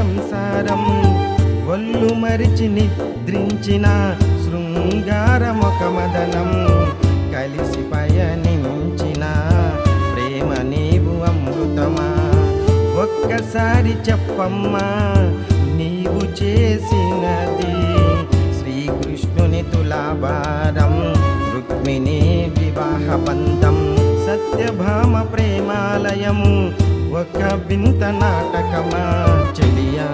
సంసారం ఒళ్ళు మరిచి నిద్రించిన శృంగారమొక మదనం కలిసి పయనించిన ప్రేమ నీవు అమృతమా ఒక్కసారి చెప్పమ్మా నీవు చేసినది శ్రీకృష్ణుని తులాభారం రుక్మిణీ వివాహ బంధం సత్యభామ ప్రేమాలయము ఒక వింత నాటకమా చెలియా